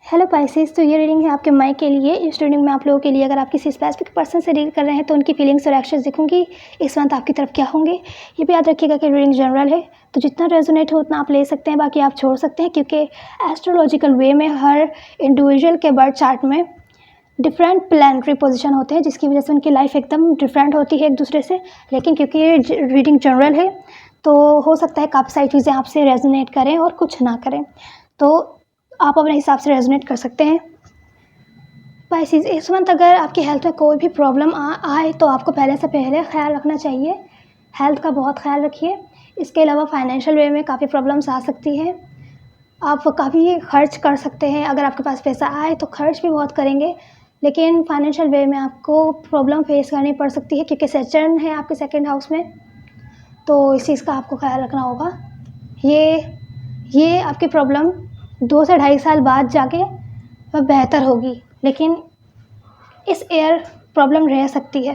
Hello Pisces, तो ये reading है आपके माइक के लिए। इस रीडिंग में आप लोगों के लिए अगर आप किसी स्पेसिफिक पर्सन से डील कर रहे हैं तो उनकी फीलिंग्स और एक्शंस देखूंगी इस मंथ आपकी तरफ क्या होंगे। ये भी याद रखिएगा कि रीडिंग जनरल है, तो जितना रेजोनेट हो उतना आप ले सकते हैं, बाकी आप छोड़ सकते हैं, क्योंकि एस्ट्रोलॉजिकल वे में हर इंडिविजुअल के बर्थ चार्ट में डिफरेंट प्लानिटरी पोजीशन होते हैं, जिसकी वजह से उनकी लाइफ एकदम डिफरेंट होती है एक दूसरे से। लेकिन क्योंकि ये रीडिंग जनरल है तो हो सकता है काफ़ी सारी चीज़ें आपसे रेजोनेट करें और कुछ ना करें, तो आप अपने हिसाब से रेजोनेट कर सकते हैं। पाइसेस, इस मंथ अगर आपकी हेल्थ में कोई भी प्रॉब्लम आए तो आपको पहले से पहले ख्याल रखना चाहिए। हेल्थ का बहुत ख्याल रखिए। इसके अलावा फाइनेंशियल वे में काफ़ी प्रॉब्लम्स आ सकती हैं। आप काफ़ी खर्च कर सकते हैं। अगर आपके पास पैसा आए तो खर्च भी बहुत करेंगे, लेकिन फाइनेंशियल वे में आपको प्रॉब्लम फेस करनी पड़ सकती है, क्योंकि सैटर्न है आपके सेकंड हाउस में, तो इस चीज़ का आपको ख्याल रखना होगा। ये आपकी प्रॉब्लम 2 से 2.5 साल बाद जाके वह बेहतर होगी, लेकिन इस ईयर प्रॉब्लम रह सकती है।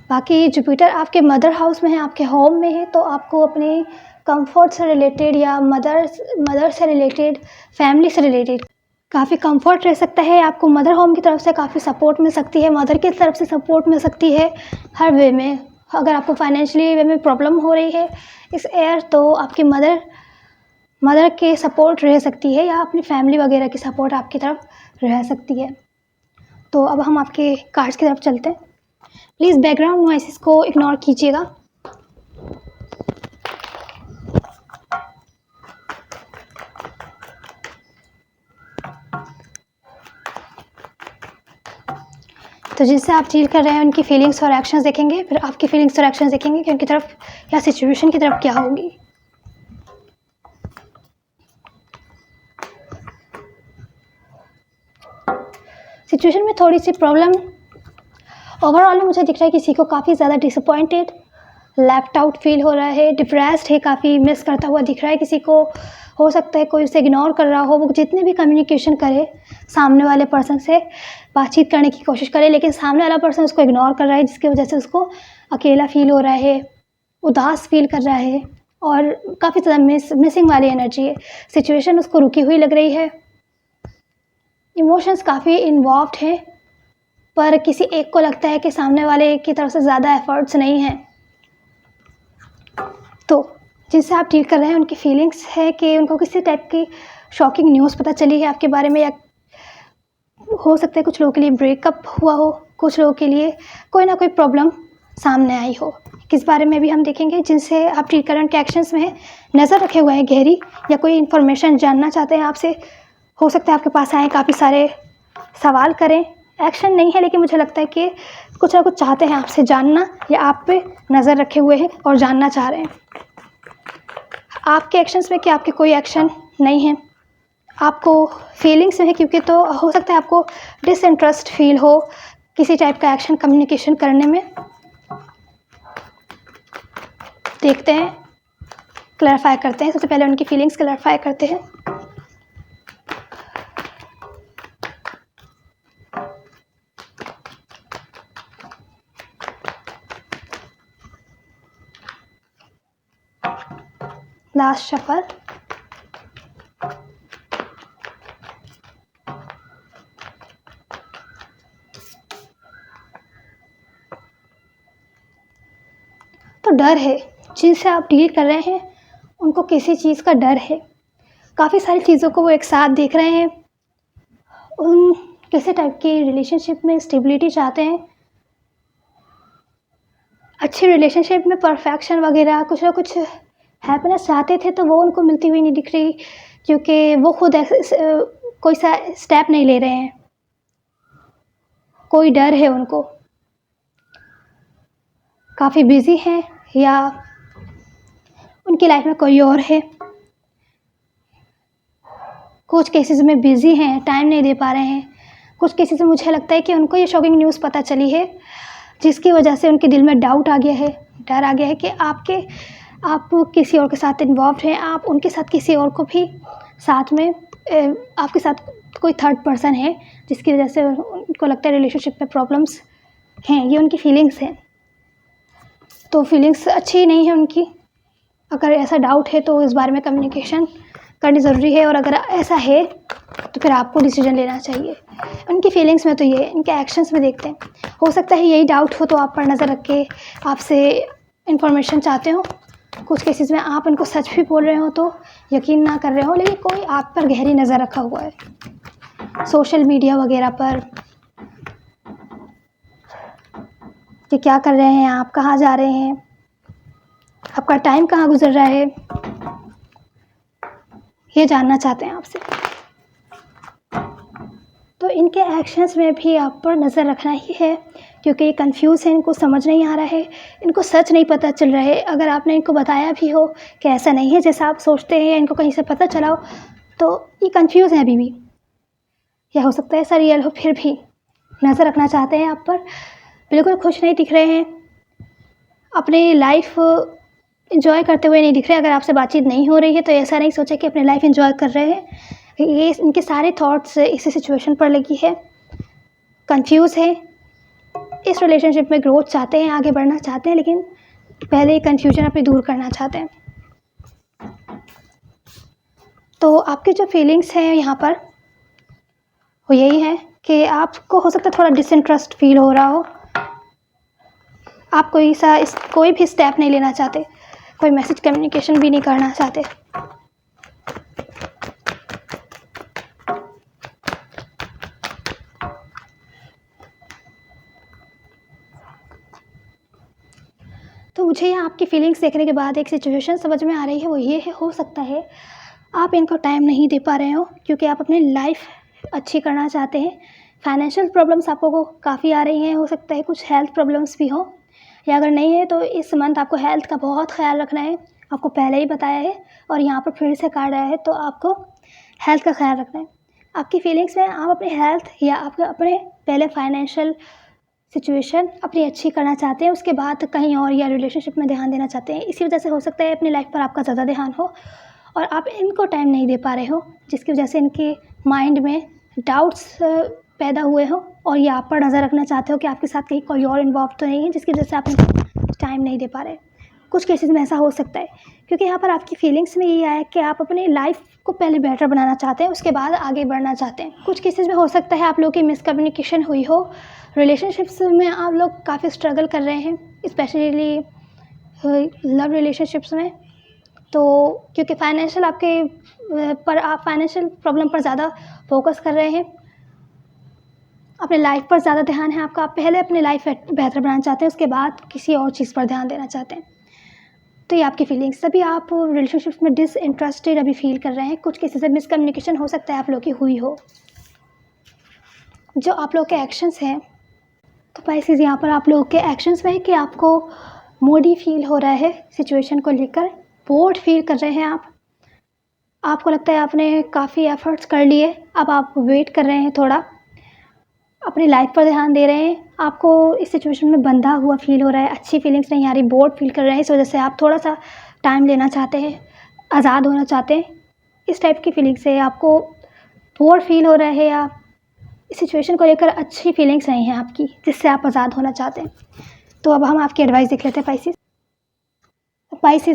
बाकी जुपिटर आपके मदर हाउस में है, आपके होम में है, तो आपको अपने कंफर्ट से रिलेटेड या मदर से रिलेटेड, फैमिली से रिलेटेड काफ़ी कंफर्ट रह सकता है। आपको मदर होम की तरफ से काफ़ी सपोर्ट मिल सकती है, मदर की तरफ से सपोर्ट मिल सकती है हर वे में। अगर आपको फाइनेंशियली वे में प्रॉब्लम हो रही है इस ईयर, तो आपकी मदर के सपोर्ट रह सकती है, या अपनी फैमिली वगैरह की सपोर्ट आपकी तरफ रह सकती है। तो अब हम आपके कार्ड्स की तरफ चलते हैं। प्लीज़ बैकग्राउंड नॉइसेस को इग्नोर कीजिएगा। तो जिनसे आप डील कर रहे हैं उनकी फीलिंग्स और एक्शंस देखेंगे, फिर आपकी फीलिंग्स और एक्शंस देखेंगे कि उनकी तरफ या सिचुएशन की तरफ क्या होगी। सिचुएशन में थोड़ी सी प्रॉब्लम ओवरऑल में मुझे दिख रहा है किसी को काफ़ी ज़्यादा डिसअपॉइंटेड, लेफ्ट आउट फील हो रहा है, डिप्रेस्ड है, काफ़ी मिस करता हुआ दिख रहा है किसी को। हो सकता है कोई उसे इग्नोर कर रहा हो। वो जितने भी कम्युनिकेशन करे सामने वाले पर्सन से बातचीत करने की कोशिश करे, लेकिन सामने वाला पर्सन उसको इग्नोर कर रहा है, जिसकी वजह से उसको अकेला फील हो रहा है, उदास फील कर रहा है, और काफ़ी ज़्यादा मिसिंग वाली एनर्जी है। सिचुएशन उसको रुकी हुई लग रही है। इमोशंस काफ़ी इन्वॉल्व्ड हैं, पर किसी एक को लगता है कि सामने वाले की तरफ से ज़्यादा एफर्ट्स नहीं हैं। तो जिनसे आप डील कर रहे हैं उनकी फीलिंग्स है कि उनको किसी टाइप की शॉकिंग न्यूज़ पता चली है आपके बारे में, या हो सकता है कुछ लोगों के लिए ब्रेकअप हुआ हो, कुछ लोगों के लिए कोई ना कोई प्रॉब्लम सामने आई हो। किस बारे में भी हम देखेंगे। जिनसे आप डील कर रहे हैं उनके एक्शंस में नज़र रखे हुए हैं गहरी, या कोई इन्फॉर्मेशन जानना चाहते हैं आपसे। हो सकता है आपके पास आए, काफ़ी सारे सवाल करें। एक्शन नहीं है, लेकिन मुझे लगता है कि कुछ ना कुछ चाहते हैं आपसे जानना, या आप पे नज़र रखे हुए हैं और जानना चाह रहे हैं। आपके एक्शंस में कि आपके कोई एक्शन नहीं है, आपको फीलिंग्स में है, क्योंकि तो हो सकता है आपको डिसइंटरेस्ट फील हो किसी टाइप का एक्शन कम्युनिकेशन करने में। देखते हैं, क्लैरिफाई करते हैं। सबसे पहले उनकी फीलिंग्स क्लैरिफाई करते हैं। Last shuffle. तो डर है, जिनसे आप डील कर रहे हैं उनको किसी चीज़ का डर है। काफ़ी सारी चीज़ों को वो एक साथ देख रहे हैं। उन किसी टाइप की रिलेशनशिप में स्टेबिलिटी चाहते हैं, अच्छी रिलेशनशिप में परफेक्शन वगैरह, कुछ ना कुछ हैप्पीनेस चाहते थे, तो वो उनको मिलती हुई नहीं दिख रही, क्योंकि वो खुद कोई सा स्टेप नहीं ले रहे हैं। कोई डर है उनको, काफ़ी बिजी हैं, या उनकी लाइफ में कोई और है। कुछ केसेस में बिजी हैं, टाइम नहीं दे पा रहे हैं। कुछ केसेस में मुझे लगता है कि उनको ये शॉकिंग न्यूज़ पता चली है, जिसकी वजह से उनके दिल में डाउट आ गया है, डर आ गया है कि आप किसी और के साथ इन्वॉल्व हैं, आप उनके साथ किसी और को भी साथ में आपके साथ कोई थर्ड पर्सन है, जिसकी वजह से उनको लगता है रिलेशनशिप में प्रॉब्लम्स हैं। ये उनकी फीलिंग्स हैं, तो फीलिंग्स अच्छी नहीं है उनकी। अगर ऐसा डाउट है तो इस बारे में कम्युनिकेशन करनी ज़रूरी है, और अगर ऐसा है तो फिर आपको डिसीजन लेना चाहिए। उनकी फीलिंग्स में तो ये, इनके एक्शंस में देखते हैं। हो सकता है यही डाउट हो तो आप पर नज़र रख के आपसे इन्फॉर्मेशन चाहते हो। कुछ केसेस में आप इनको सच भी बोल रहे हो तो यकीन ना कर रहे हो, लेकिन कोई आप पर गहरी नज़र रखा हुआ है सोशल मीडिया वगैरह पर कि क्या कर रहे हैं आप, कहाँ जा रहे हैं, आपका टाइम कहाँ गुजर रहा है, ये जानना चाहते हैं आपसे। तो इनके एक्शंस में भी आप पर नज़र रखना ही है, क्योंकि ये कंफ्यूज है, इनको समझ नहीं आ रहा है, इनको सच नहीं पता चल रहा है। अगर आपने इनको बताया भी हो कि ऐसा नहीं है जैसा आप सोचते हैं, या इनको कहीं से पता चला हो, तो ये कंफ्यूज है अभी भी, या हो सकता है ऐसा रियल हो, फिर भी नज़र रखना चाहते हैं आप पर। बिल्कुल खुश नहीं दिख रहे हैं, अपनी लाइफ एंजॉय करते हुए नहीं दिख रहे। अगर आपसे बातचीत नहीं हो रही है तो ऐसा नहीं सोचा कि अपनी लाइफ एंजॉय कर रहे हैं। ये इनके सारे थॉट्स इसी सिचुएशन पर लगी है, कंफ्यूज है, इस रिलेशनशिप में ग्रोथ चाहते हैं, आगे बढ़ना चाहते हैं, लेकिन पहले कंफ्यूजन अपनी दूर करना चाहते हैं। तो आपकी जो फीलिंग्स हैं यहाँ पर वो यही है कि आपको हो सकता है थोड़ा डिसइंटरेस्ट फील हो रहा हो, आप कोई भी स्टेप नहीं लेना चाहते, कोई मैसेज कम्युनिकेशन भी नहीं करना चाहते। तो मुझे यहाँ आपकी फीलिंग्स देखने के बाद एक सिचुएशन समझ में आ रही है, वो ये है, हो सकता है आप इनको टाइम नहीं दे पा रहे हो क्योंकि आप अपनी लाइफ अच्छी करना चाहते हैं। फाइनेंशियल प्रॉब्लम्स आपको काफ़ी आ रही हैं, हो सकता है कुछ हेल्थ प्रॉब्लम्स भी हो, या अगर नहीं है तो इस मंथ आपको हेल्थ का बहुत ख्याल रखना है। आपको पहले ही बताया है और यहाँ पर फिर से कहा रहा है, तो आपको हेल्थ का ख्याल रखना है। आपकी फीलिंग्स में आप अपने हेल्थ या आपके अपने पहले फाइनेंशियल सिचुएशन अपनी अच्छी करना चाहते हैं, उसके बाद कहीं और या रिलेशनशिप में ध्यान देना चाहते हैं। इसी वजह से हो सकता है अपनी लाइफ पर आपका ज़्यादा ध्यान हो और आप इनको टाइम नहीं दे पा रहे हो, जिसकी वजह से इनके माइंड में डाउट्स पैदा हुए हो और ये आप पर नज़र रखना चाहते हो कि आपके साथ कहीं कोई और इन्वॉल्व तो नहीं है, जिसकी वजह से आप इनको टाइम नहीं दे पा रहे। कुछ केसेस में ऐसा हो सकता है क्योंकि यहाँ पर आपकी फीलिंग्स में ये आया कि आप अपनी लाइफ को पहले बेटर बनाना चाहते हैं, उसके बाद आगे बढ़ना चाहते हैं। कुछ केसेस में हो सकता है आप लोगों की मिसकम्युनिकेशन हुई हो, रिलेशनशिप्स में आप लोग काफ़ी स्ट्रगल कर रहे हैं, स्पेशली लव रिलेशनशिप्स में। तो क्योंकि फाइनेंशियल आप फाइनेंशियल प्रॉब्लम पर ज़्यादा फोकस कर रहे हैं, अपने लाइफ पर ज़्यादा ध्यान है आपका, आप पहले अपनी लाइफ बेहतर बनाना चाहते हैं, उसके बाद किसी और चीज़ पर ध्यान देना चाहते हैं। तो ये आपकी फीलिंग्स, तभी आप रिलेशनशिप में डिसइंटरेस्टेड अभी फील कर रहे हैं। कुछ किसी से मिसकम्युनिकेशन हो सकता है आप लोग की हुई हो। जो आप लोग के एक्शंस हैं, तो पाइसेस यहाँ पर आप लोग के एक्शंस में है कि आपको मूडी फील हो रहा है सिचुएशन को लेकर, बोर्ड फील कर रहे हैं आपको लगता है आपने काफ़ी एफर्ट्स कर लिए, अब आप वेट कर रहे हैं, थोड़ा अपनी लाइफ पर ध्यान दे रहे हैं। आपको इस सिचुएशन में बंधा हुआ फील हो रहा है, अच्छी फीलिंग्स नहीं आ रही, बोर्ड फील कर रहे हैं, इस वजह से आप थोड़ा सा टाइम लेना चाहते हैं, आज़ाद होना चाहते हैं। इस टाइप की फीलिंग्स है, आपको बोर्ड फील हो रहा है या इस सिचुएशन को लेकर अच्छी फीलिंग्स नहीं है आपकी, जिससे आप आज़ाद होना चाहते हैं। तो अब हम आपकी एडवाइस देख लेते हैं पाइसेस।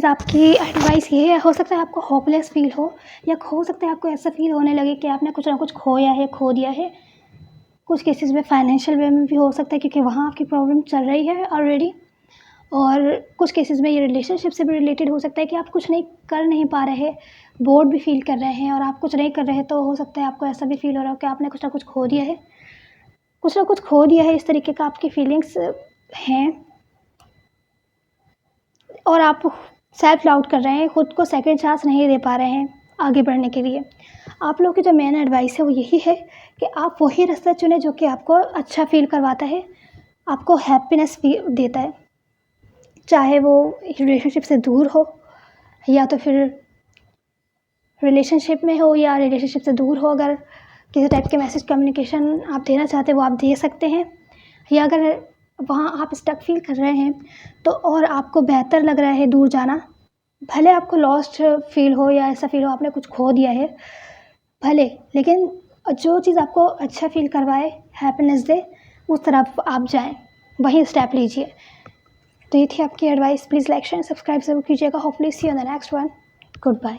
आपकी एडवाइस ये है, हो सकता है आपको होपलेस फील हो, या हो सकता है आपको ऐसा फील होने लगे कि आपने कुछ ना कुछ खोया है, खो दिया है। कुछ केसेस में फाइनेंशियल वे में भी हो सकता है क्योंकि वहाँ आपकी प्रॉब्लम चल रही है ऑलरेडी, और कुछ केसेस में ये रिलेशनशिप से भी रिलेटेड हो सकता है कि आप कुछ नहीं पा रहे, बोर्ड भी फील कर रहे हैं और आप कुछ नहीं कर रहे, तो हो सकता है आपको ऐसा भी फील हो रहा हो कि आपने कुछ ना कुछ खो दिया है, इस तरीके का आपकी फीलिंग्स हैं। और आप सेल्फ डाउट कर रहे हैं, ख़ुद को सेकंड चांस नहीं दे पा रहे हैं आगे बढ़ने के लिए। आप लोगों की जो मेन एडवाइस है वो यही है कि आप वही रास्ता चुनें जो कि आपको अच्छा फील करवाता है, आपको हैप्पीनेस देता है, चाहे वो रिलेशनशिप से दूर हो या तो फिर रिलेशनशिप में हो या रिलेशनशिप से दूर हो। अगर किसी टाइप के मैसेज कम्युनिकेशन आप देना चाहते हैं वो आप दे सकते हैं, या अगर वहाँ आप स्टक फील कर रहे हैं तो और आपको बेहतर लग रहा है दूर जाना, भले आपको लॉस्ट फील हो या ऐसा फील हो आपने कुछ खो दिया है भले, लेकिन जो चीज़ आपको अच्छा फील करवाए, हैप्पीनेस दे, उस तरफ आप जाएं, वही स्टेप लीजिए। तो ये थी आपकी advice. Please like share subscribe ज़रूर कीजिएगा। Hopefully see you in the next one. Good bye.